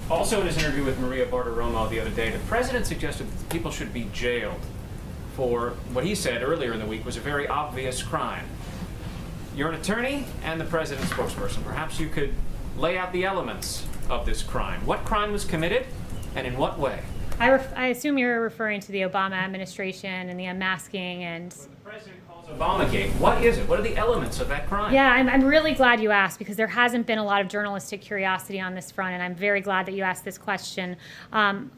Also, in his interview with Maria Bartiromo the other day, the president suggested that people should be jailed for what he said earlier in the week was a very obvious crime. You're an attorney and the president's spokesperson. Perhaps you could lay out the elements of this crime. What crime was committed, and in what way? I assume you're referring to the Obama administration and the unmasking and... When the president calls Obamagate, what is it? What are the elements of that crime? Yeah, I'm really glad you asked, because there hasn't been a lot of journalistic curiosity on this front, and I'm very glad that you asked this question.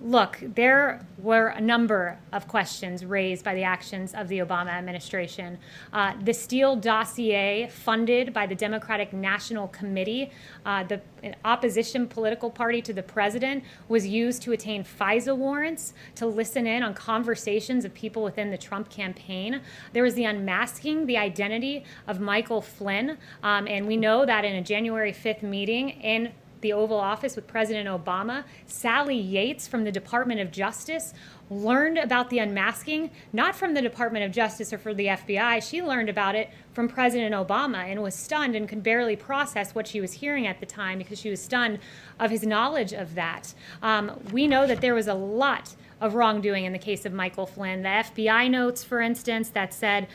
Look, there were a number of questions raised by the actions of the Obama administration. The Steele dossier, funded by the Democratic National Committee, the opposition political party to the president, was used to attain FISA warrants to listen in on conversations of people within the Trump campaign. There was the unmasking the identity of Michael Flynn, and we know that in a January 5th meeting in the Oval Office with President Obama, Sally Yates from the Department of Justice learned about the unmasking, not from the Department of Justice or from the FBI. She learned about it from President Obama and was stunned and could barely process what she was hearing at the time because she was stunned of his knowledge of that. We know that there was a lot of wrongdoing in the case of Michael Flynn. The FBI notes, for instance, that said,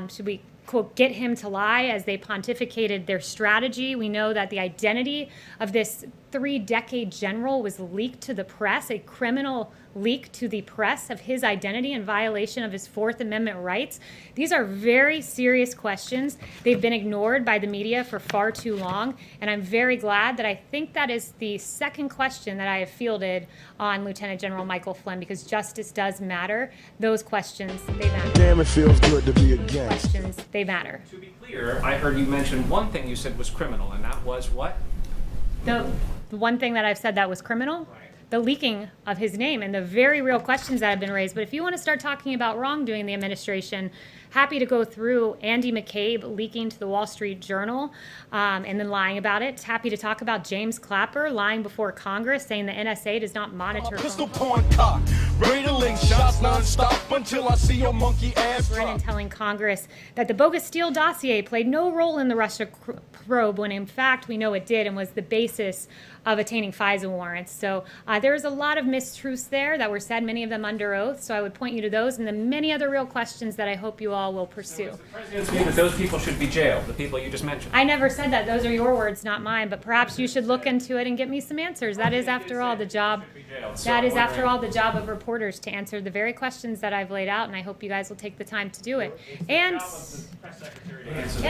should we quote, get him to lie as they pontificated their strategy. We know that the identity of this 3-decade general was leaked to the press, a criminal leak to the press of his identity in violation of his Fourth Amendment rights. These are very serious questions. They've been ignored by the media for far too long, and I'm very glad that I think that is the second question that I have fielded on Lieutenant General Michael Flynn, because justice does matter. Those questions, they matter. Damn, it feels good to be a gangster. Questions, they matter. To be clear, I heard you mention one thing you said was criminal, and that was what? The one thing that I've said that was criminal? Right. The leaking of his name and the very real questions that have been raised. But if you want to start talking about wrongdoing in the administration, happy to go through Andy McCabe leaking to the Wall Street Journal and then lying about it. Happy to talk about James Clapper lying before Congress, saying the NSA does not monitor. Pistol point cock, rattling shots nonstop until I see your monkey ass drop. Brennan telling Congress that the bogus Steele dossier played no role in the Russia probe, when in fact we know it did and was the basis of attaining FISA warrants. So there's a lot of mistruths there that were said, many of them under oath. So I would point you to those and the many other real questions that I hope you all will pursue. So the president's view that those people should be jailed, the people you just mentioned. I never said that. Those are your words, not mine. But perhaps you should look into it and get me some answers. That is, after all, the job. That is, after all, the job of reporters, to answer the very questions that I've laid out. And I hope you guys will take the time to do it. And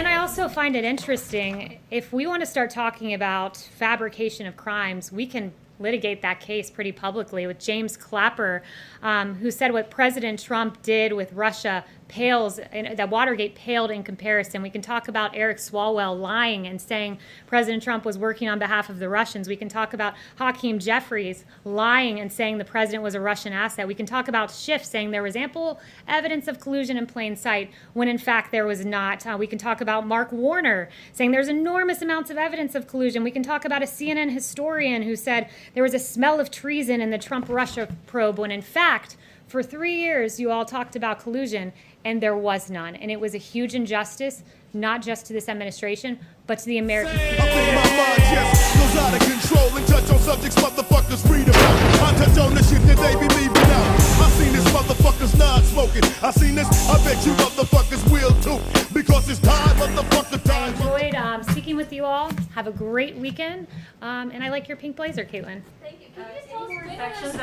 I also find it interesting, if we want to start talking about fabrication of crimes, we can litigate that case pretty publicly with James Clapper, who said what President Trump did with Russia pales, that Watergate paled in comparison. We can talk about Eric Swalwell lying and saying President Trump was working on behalf of the Russians. We can talk about Hakeem Jeffries lying and saying the president was a Russian asset. We can talk about Schiff saying there was ample evidence of collusion in plain sight when in fact there was not. We can talk about Mark Warner saying there's enormous amounts of evidence of collusion. We can talk about a CNN historian who said there was a smell of treason in the Trump-Russia probe when in fact for 3 years you all talked about collusion and there was none. And it was a huge injustice, not just to this administration, but to the American people. I think my mind just goes out of control and touch on subjects motherfuckers read about. I touch on the shit that they be leaving out. I seen this motherfuckers not smoking. I seen this, I bet you motherfuckers will too. Because it's time, motherfucker, time. I enjoyed speaking with you all. Have a great weekend. And I like your pink blazer, Caitlin. Thank you. Can you just tell us